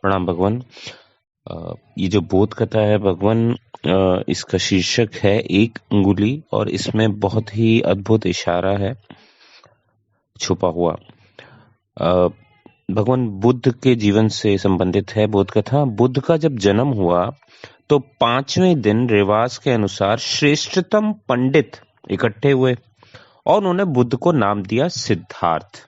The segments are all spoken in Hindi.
प्रणाम भगवान। ये जो बोध कथा है भगवान, इसका शीर्षक है एक अंगुली, और इसमें बहुत ही अद्भुत इशारा है छुपा हुआ। भगवान बुद्ध के जीवन से संबंधित है बोध कथा। बुद्ध का जब जन्म हुआ तो 5वें दिन रिवाज के अनुसार श्रेष्ठतम पंडित इकट्ठे हुए और उन्होंने बुद्ध को नाम दिया सिद्धार्थ।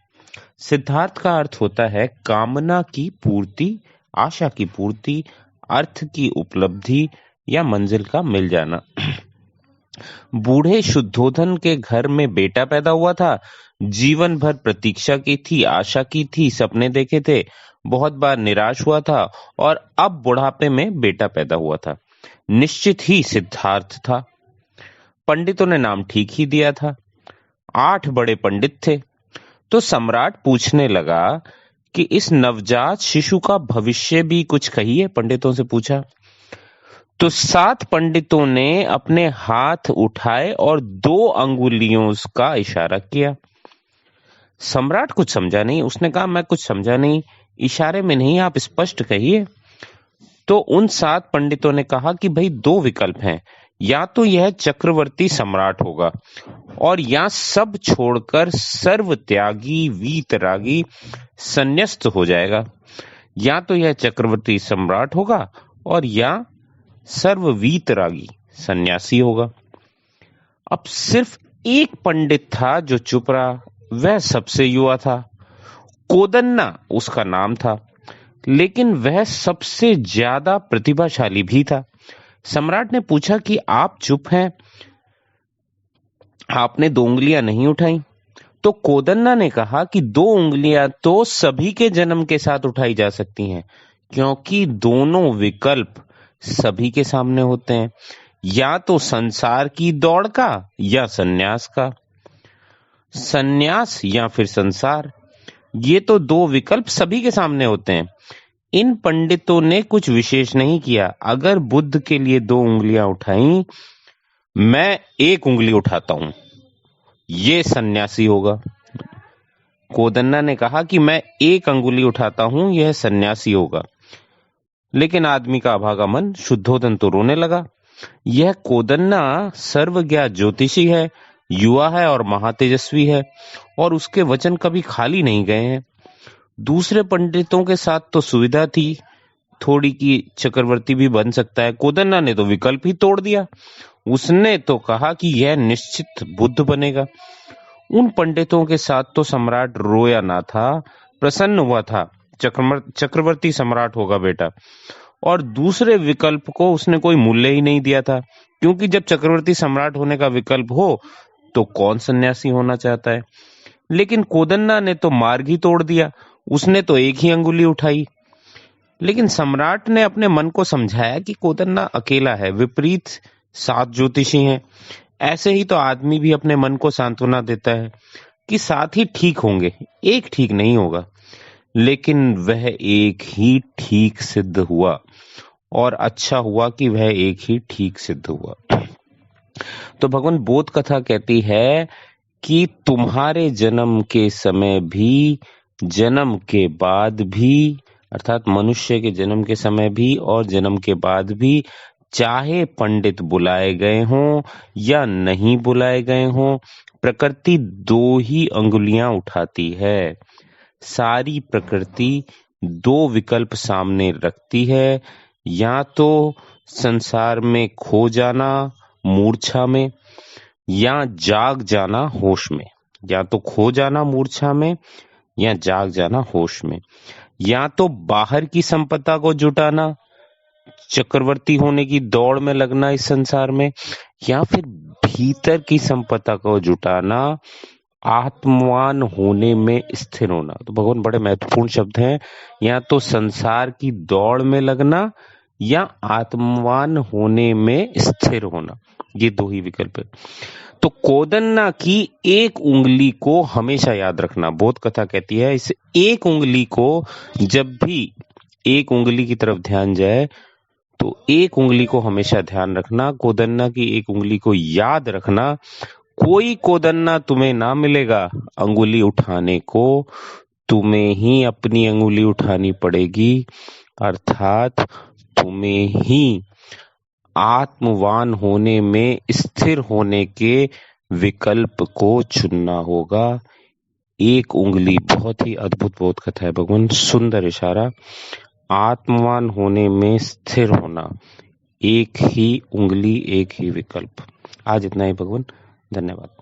सिद्धार्थ का अर्थ होता है कामना की पूर्ति, आशा की पूर्ति, अर्थ की उपलब्धि या मंजिल का मिल जाना। बूढ़े शुद्धोधन के घर में बेटा पैदा हुआ था। जीवन भर प्रतीक्षा की थी, आशा की थी, सपने देखे थे, बहुत बार निराश हुआ था और अब बुढ़ापे में बेटा पैदा हुआ था। निश्चित ही सिद्धार्थ था। पंडितों ने नाम ठीक ही दिया था। 8 बड़े पंडित थे। तो सम्राट पूछने लगा कि इस नवजात शिशु का भविष्य भी कुछ कहिए। पंडितों से पूछा तो 7 पंडितों ने अपने हाथ उठाए और 2 अंगुलियों का इशारा किया। सम्राट कुछ समझा नहीं। उसने कहा मैं कुछ समझा नहीं, इशारे में नहीं, आप स्पष्ट कहिए। तो उन 7 पंडितों ने कहा कि भाई 2 विकल्प हैं, या तो यह चक्रवर्ती सम्राट होगा और या सब छोड़कर सर्व त्यागी वीतरागी संन्यास्त हो जाएगा, या तो यह चक्रवर्ती सम्राट होगा और या सर्व वीतरागी सन्यासी होगा। अब सिर्फ एक पंडित था जो चुप रहा। वह सबसे युवा था। कोदन्ना उसका नाम था, लेकिन वह सबसे ज्यादा प्रतिभाशाली भी था। सम्राट ने पूछा कि आप चुप हैं, आपने 2 उंगलियां नहीं उठाई। तो कोदन्ना ने कहा कि 2 उंगलियां तो सभी के जन्म के साथ उठाई जा सकती हैं, क्योंकि दोनों विकल्प सभी के सामने होते हैं, या तो संसार की दौड़ का या सन्यास का। सन्यास या फिर संसार, ये तो 2 विकल्प सभी के सामने होते हैं। इन पंडितों ने कुछ विशेष नहीं किया। अगर बुद्ध के लिए 2 उंगलियां उठाई, मैं 1 उंगली उठाता हूं, ये सन्यासी होगा। कोदन्ना ने कहा कि मैं 1 अंगुली उठाता हूं, यह सन्यासी होगा। लेकिन आदमी का अभागा मन शुद्धोधन तो रोने लगा। यह कोदन्ना सर्वज्ञ ज्योतिषी है, युवा है और महातेजस्वी है, और उसके वचन कभी खाली नहीं गए हैं। दूसरे पंडितों के साथ तो सुविधा थी थोड़ी की चक्रवर्ती भी बन सकता है। कोदन्ना ने तो विकल्प ही तोड़ दिया। उसने तो कहा कि यह निश्चित बुद्ध बनेगा। उन पंडितों के साथ तो सम्राट रोया ना था, प्रसन्न हुआ था। चक्रवर्ती सम्राट होगा बेटा। और दूसरे विकल्प को उसने कोई मूल्य ही नहीं दिया था, क्योंकि जब चक्रवर्ती सम्राट होने का विकल्प हो तो कौन सन्यासी होना चाहता है। लेकिन कोदन्ना ने तो मार्ग ही तोड़ दिया। उसने तो 1 ही अंगुली उठाई। लेकिन सम्राट ने अपने मन को समझाया कि कोदन्ना अकेला है, विपरीत 7 ज्योतिषी हैं। ऐसे ही तो आदमी भी अपने मन को सांत्वना देता है कि 7 ही ठीक होंगे, 1 ठीक नहीं होगा। लेकिन वह 1 ही ठीक सिद्ध हुआ, और अच्छा हुआ कि वह 1 ही ठीक सिद्ध हुआ। तो भगवान बोध कथा कहती है कि तुम्हारे जन्म के समय भी, जन्म के बाद भी, अर्थात मनुष्य के जन्म के समय भी और जन्म के बाद भी, चाहे पंडित बुलाए गए हों या नहीं बुलाए गए हों, प्रकृति 2 ही अंगुलियां उठाती है। सारी प्रकृति 2 विकल्प सामने रखती है, या तो संसार में खो जाना मूर्छा में, या जाग जाना होश में। या तो खो जाना मूर्छा में या जाग जाना होश में। या तो बाहर की संपदा को जुटाना, चक्रवर्ती होने की दौड़ में लगना इस संसार में, या फिर भीतर की संपदा को जुटाना, आत्मवान होने में स्थिर होना। तो भगवान बड़े महत्वपूर्ण शब्द हैं। या तो संसार की दौड़ में लगना या आत्मवान होने में स्थिर होना, ये 2 ही विकल्प है। तो कोदन्ना की 1 उंगली को हमेशा याद रखना। बोध कथा कहती है इस 1 उंगली को, जब भी 1 उंगली की तरफ ध्यान जाए तो 1 उंगली को हमेशा ध्यान रखना। कोदन्ना की 1 उंगली को याद रखना। कोई कोदन्ना तुम्हें ना मिलेगा अंगुली उठाने को, तुम्हें ही अपनी अंगुली उठानी पड़ेगी। अर्थात तुम्हें ही आत्मवान होने में स्थिर होने के विकल्प को चुनना होगा। एक उंगली, बहुत ही अद्भुत बोध कथा है भगवान, सुंदर इशारा। आत्मवान होने में स्थिर होना, एक ही उंगली, एक ही विकल्प। आज इतना ही भगवान, धन्यवाद।